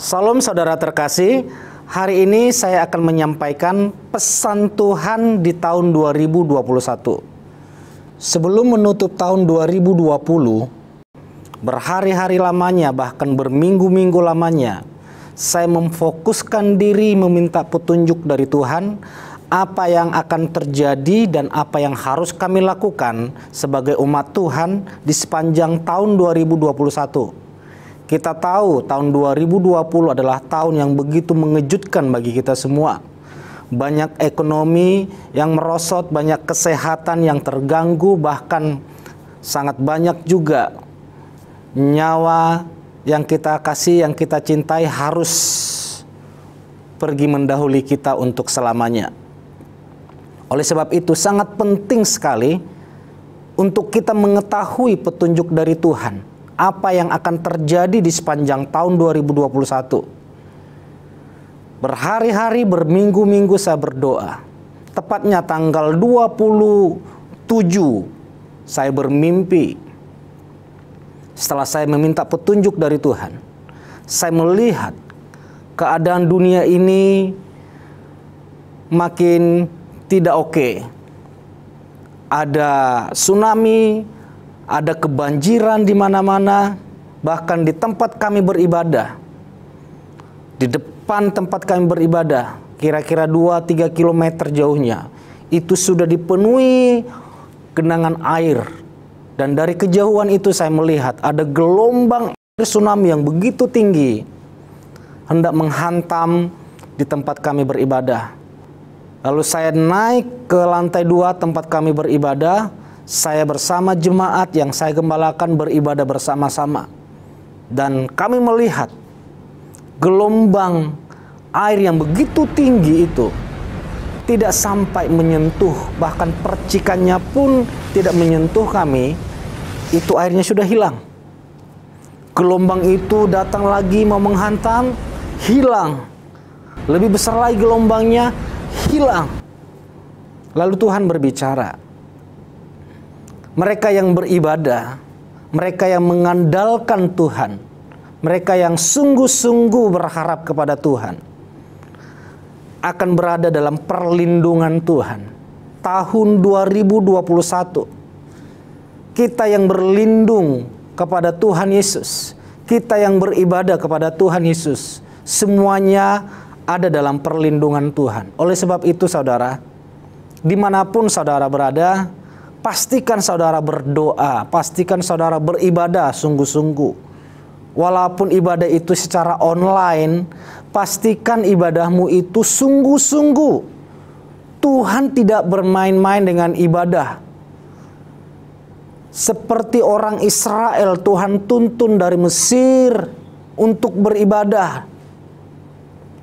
Salam saudara terkasih, hari ini saya akan menyampaikan pesan Tuhan di tahun 2021. Sebelum menutup tahun 2020, berhari-hari lamanya bahkan berminggu-minggu lamanya, saya memfokuskan diri meminta petunjuk dari Tuhan, apa yang akan terjadi dan apa yang harus kami lakukan sebagai umat Tuhan di sepanjang tahun 2021. Kita tahu tahun 2020 adalah tahun yang begitu mengejutkan bagi kita semua. Banyak ekonomi yang merosot, banyak kesehatan yang terganggu, bahkan sangat banyak juga nyawa yang kita kasih, yang kita cintai harus pergi mendahului kita untuk selamanya. Oleh sebab itu sangat penting sekali untuk kita mengetahui petunjuk dari Tuhan. Apa yang akan terjadi di sepanjang tahun 2021. Berhari-hari, berminggu-minggu saya berdoa. Tepatnya tanggal 27 saya bermimpi. Setelah saya meminta petunjuk dari Tuhan, saya melihat keadaan dunia ini makin tidak oke. Ada tsunami, ada kebanjiran di mana-mana, bahkan di tempat kami beribadah. Di depan tempat kami beribadah, kira-kira 2-3 km jauhnya, itu sudah dipenuhi genangan air. Dan dari kejauhan itu saya melihat ada gelombang air tsunami yang begitu tinggi, hendak menghantam di tempat kami beribadah. Lalu saya naik ke lantai 2 tempat kami beribadah. Saya bersama jemaat yang saya gembalakan beribadah bersama-sama. Dan kami melihat gelombang air yang begitu tinggi itu tidak sampai menyentuh, bahkan percikannya pun tidak menyentuh kami, itu airnya sudah hilang. Gelombang itu datang lagi mau menghantam, hilang. Lebih besar lagi gelombangnya, hilang. Lalu Tuhan berbicara. Mereka yang beribadah, mereka yang mengandalkan Tuhan, mereka yang sungguh-sungguh berharap kepada Tuhan, akan berada dalam perlindungan Tuhan. Tahun 2021, kita yang berlindung kepada Tuhan Yesus, kita yang beribadah kepada Tuhan Yesus, semuanya ada dalam perlindungan Tuhan. Oleh sebab itu saudara, dimanapun saudara berada, pastikan saudara berdoa, pastikan saudara beribadah sungguh-sungguh. Walaupun ibadah itu secara online, pastikan ibadahmu itu sungguh-sungguh. Tuhan tidak bermain-main dengan ibadah. Seperti orang Israel, Tuhan tuntun dari Mesir untuk beribadah.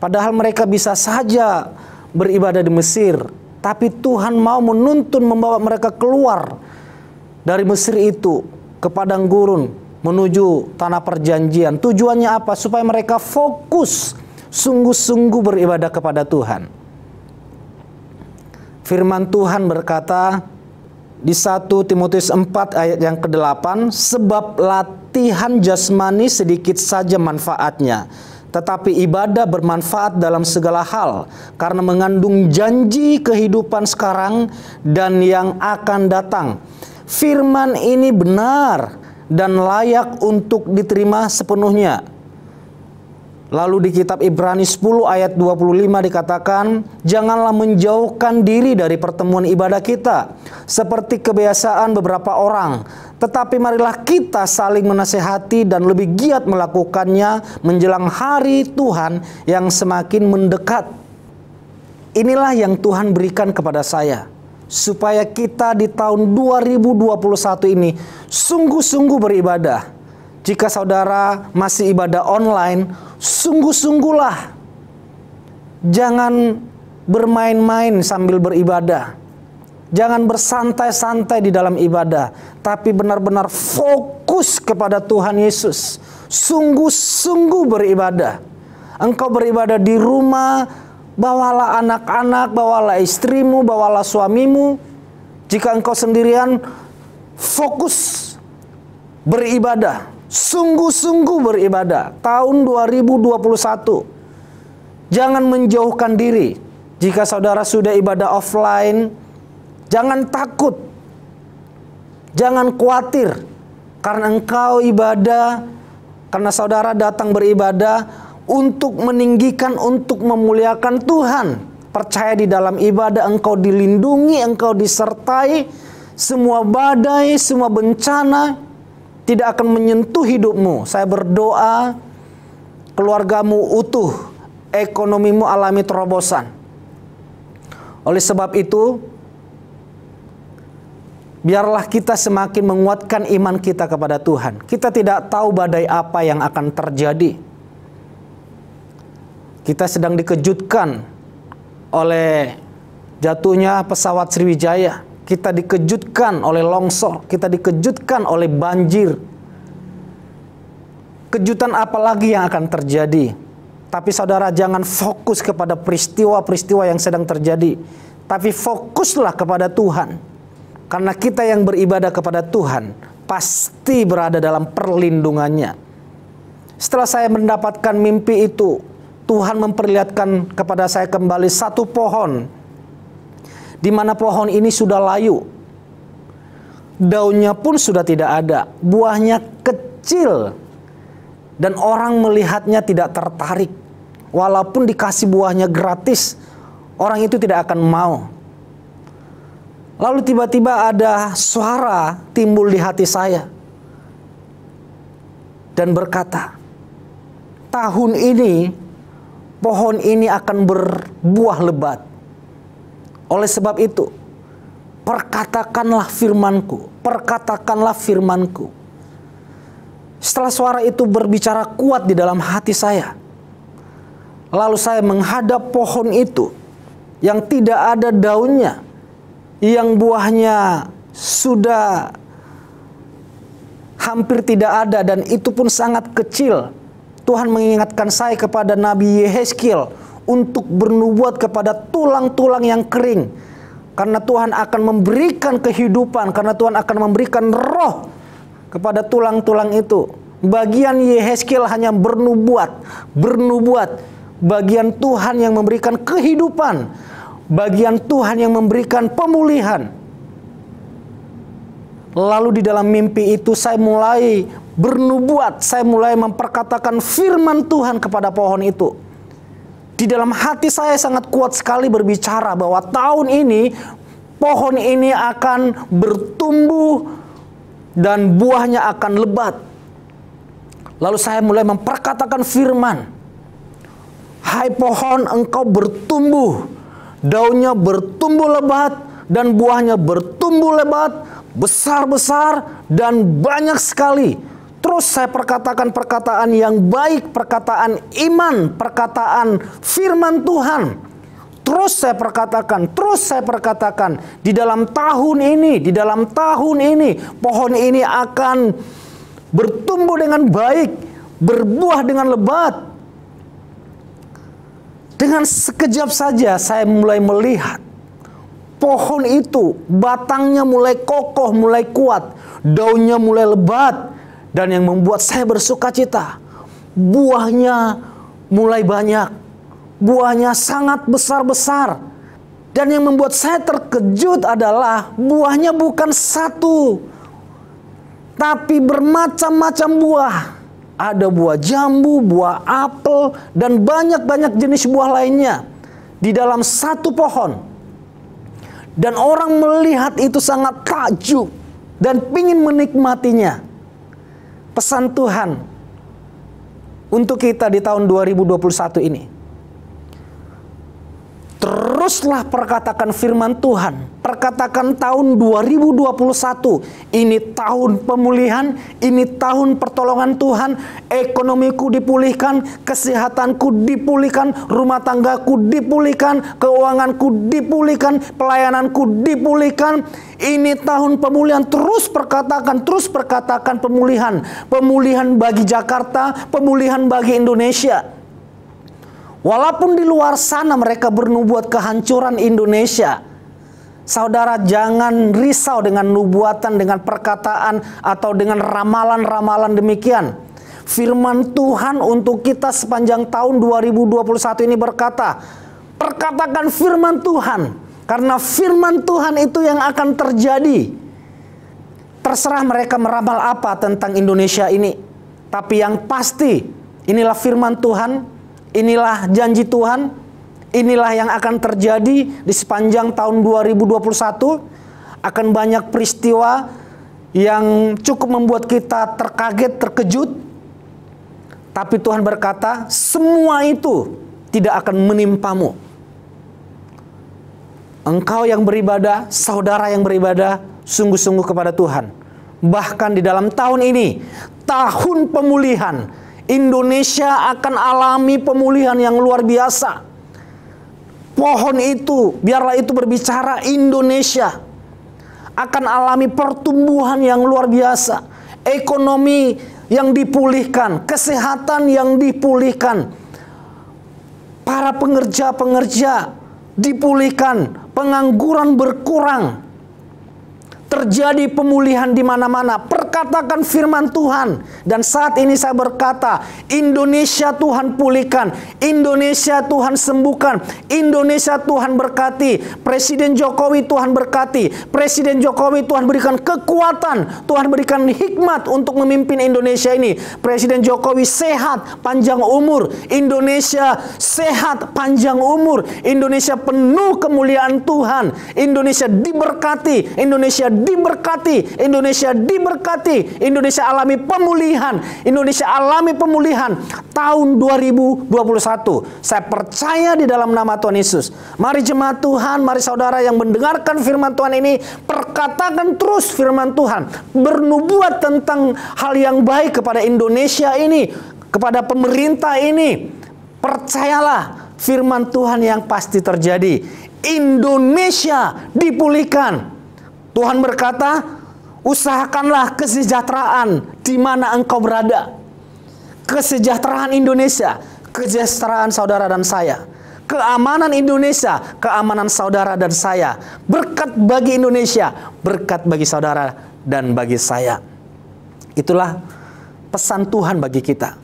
Padahal mereka bisa saja beribadah di Mesir. Tapi Tuhan mau menuntun membawa mereka keluar dari Mesir itu ke padang gurun menuju tanah perjanjian. Tujuannya apa? Supaya mereka fokus sungguh-sungguh beribadah kepada Tuhan. Firman Tuhan berkata di 1 Timotius 4 ayat yang ke-8, sebab latihan jasmani sedikit saja manfaatnya, tetapi ibadah bermanfaat dalam segala hal, karena mengandung janji kehidupan sekarang dan yang akan datang. Firman ini benar dan layak untuk diterima sepenuhnya. Lalu di kitab Ibrani 10 ayat 25 dikatakan, janganlah menjauhkan diri dari pertemuan ibadah kita, seperti kebiasaan beberapa orang, tetapi marilah kita saling menasehati dan lebih giat melakukannya menjelang hari Tuhan yang semakin mendekat. Inilah yang Tuhan berikan kepada saya, supaya kita di tahun 2021 ini sungguh-sungguh beribadah. Jika saudara masih ibadah online, sungguh-sungguhlah. Jangan bermain-main sambil beribadah. Jangan bersantai-santai di dalam ibadah, tapi benar-benar fokus kepada Tuhan Yesus. Sungguh-sungguh beribadah. Engkau beribadah di rumah, bawalah anak-anak, bawalah istrimu, bawalah suamimu. Jika engkau sendirian, fokus beribadah. Sungguh-sungguh beribadah. Tahun 2021. Jangan menjauhkan diri. Jika saudara sudah ibadah offline, jangan takut. Jangan khawatir. Karena engkau ibadah, karena saudara datang beribadah untuk meninggikan, untuk memuliakan Tuhan. Percaya di dalam ibadah engkau dilindungi, engkau disertai. Semua badai, semua bencana tidak akan menyentuh hidupmu. Saya berdoa keluargamu utuh, ekonomimu alami terobosan. Oleh sebab itu, biarlah kita semakin menguatkan iman kita kepada Tuhan. Kita tidak tahu badai apa yang akan terjadi. Kita sedang dikejutkan oleh jatuhnya pesawat Sriwijaya. Kita dikejutkan oleh longsor. Kita dikejutkan oleh banjir. Kejutan apa lagi yang akan terjadi? Tapi saudara, jangan fokus kepada peristiwa-peristiwa yang sedang terjadi. Tapi fokuslah kepada Tuhan. Karena kita yang beribadah kepada Tuhan pasti berada dalam perlindungannya. Setelah saya mendapatkan mimpi itu, Tuhan memperlihatkan kepada saya kembali satu pohon, di mana pohon ini sudah layu. Daunnya pun sudah tidak ada. Buahnya kecil. Dan orang melihatnya tidak tertarik. Walaupun dikasih buahnya gratis, orang itu tidak akan mau. Lalu tiba-tiba ada suara timbul di hati saya. Dan berkata, tahun ini, pohon ini akan berbuah lebat. Oleh sebab itu, perkatakanlah firmanku. Perkatakanlah firmanku. Setelah suara itu berbicara kuat di dalam hati saya, lalu saya menghadap pohon itu yang tidak ada daunnya, yang buahnya sudah hampir tidak ada dan itu pun sangat kecil. Tuhan mengingatkan saya kepada Nabi Yehezkiel untuk bernubuat kepada tulang-tulang yang kering. Karena Tuhan akan memberikan kehidupan, karena Tuhan akan memberikan roh kepada tulang-tulang itu. Bagian Yehezkiel hanya bernubuat. Bagian Tuhan yang memberikan kehidupan. Bagian Tuhan yang memberikan pemulihan. Lalu di dalam mimpi itu saya mulai bernubuat. Saya mulai memperkatakan firman Tuhan kepada pohon itu. Di dalam hati saya sangat kuat sekali berbicara bahwa tahun ini pohon ini akan bertumbuh dan buahnya akan lebat. Lalu saya mulai memperkatakan firman. Hai pohon, engkau bertumbuh. Daunnya bertumbuh lebat dan buahnya bertumbuh lebat, besar-besar dan banyak sekali. Terus saya perkatakan perkataan yang baik, perkataan iman, perkataan firman Tuhan. Terus saya perkatakan, di dalam tahun ini, pohon ini akan bertumbuh dengan baik, berbuah dengan lebat. Dengan sekejap saja saya mulai melihat pohon itu, batangnya mulai kokoh, mulai kuat, daunnya mulai lebat, dan yang membuat saya bersuka cita, buahnya mulai banyak. Buahnya sangat besar-besar. Dan yang membuat saya terkejut adalah buahnya bukan satu, tapi bermacam-macam buah. Ada buah jambu, buah apel, dan banyak-banyak jenis buah lainnya di dalam satu pohon. Dan orang melihat itu sangat takjub dan ingin menikmatinya. Pesan Tuhan untuk kita di tahun 2021 ini. Teruslah perkatakan firman Tuhan. Perkatakan tahun 2021. Ini tahun pemulihan. Ini tahun pertolongan Tuhan. Ekonomiku dipulihkan. Kesehatanku dipulihkan. Rumah tanggaku dipulihkan. Keuanganku dipulihkan. Pelayananku dipulihkan. Ini tahun pemulihan. Terus perkatakan pemulihan. Pemulihan bagi Jakarta. Pemulihan bagi Indonesia. Walaupun di luar sana mereka bernubuat kehancuran Indonesia, Saudara jangan risau dengan nubuatan, dengan perkataan, atau dengan ramalan-ramalan demikian. Firman Tuhan untuk kita sepanjang tahun 2021 ini berkata, perkatakan firman Tuhan, karena firman Tuhan itu yang akan terjadi. Terserah mereka meramal apa tentang Indonesia ini, tapi yang pasti inilah firman Tuhan, inilah janji Tuhan, inilah yang akan terjadi di sepanjang tahun 2021. Akan banyak peristiwa yang cukup membuat kita terkaget, terkejut. Tapi Tuhan berkata, semua itu tidak akan menimpamu. Engkau yang beribadah, saudara yang beribadah, sungguh-sungguh kepada Tuhan. Bahkan di dalam tahun ini, tahun pemulihan, Indonesia akan alami pemulihan yang luar biasa. Pohon itu, biarlah itu berbicara, Indonesia akan alami pertumbuhan yang luar biasa. Ekonomi yang dipulihkan, kesehatan yang dipulihkan, para pengerja-pengerja dipulihkan, pengangguran berkurang, terjadi pemulihan di mana-mana. Perkatakan firman Tuhan. Dan saat ini saya berkata, Indonesia Tuhan pulihkan, Indonesia Tuhan sembuhkan, Indonesia Tuhan berkati, Presiden Jokowi Tuhan berkati, Presiden Jokowi Tuhan berikan kekuatan, Tuhan berikan hikmat untuk memimpin Indonesia ini. Presiden Jokowi sehat, panjang umur, Indonesia sehat, panjang umur, Indonesia penuh kemuliaan Tuhan, Indonesia diberkati, Indonesia diberkati, Indonesia diberkati, Indonesia alami pemulihan, Indonesia alami pemulihan tahun 2021. Saya percaya di dalam nama Tuhan Yesus. Mari jemaat Tuhan, mari saudara yang mendengarkan firman Tuhan ini, perkatakan terus firman Tuhan, bernubuat tentang hal yang baik kepada Indonesia ini, kepada pemerintah ini. Percayalah firman Tuhan yang pasti terjadi. Indonesia dipulihkan. Tuhan berkata, usahakanlah kesejahteraan di mana engkau berada. Kesejahteraan Indonesia, kesejahteraan saudara dan saya. Keamanan Indonesia, keamanan saudara dan saya. Berkat bagi Indonesia, berkat bagi saudara dan bagi saya. Itulah pesan Tuhan bagi kita.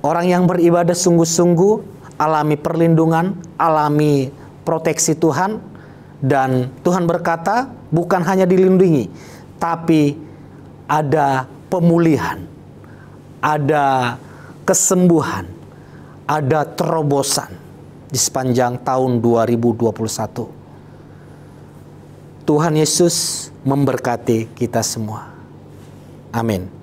Orang yang beribadah sungguh-sungguh alami perlindungan, alami proteksi Tuhan. Dan Tuhan berkata, bukan hanya dilindungi, tapi ada pemulihan, ada kesembuhan, ada terobosan di sepanjang tahun 2021. Tuhan Yesus memberkati kita semua. Amin.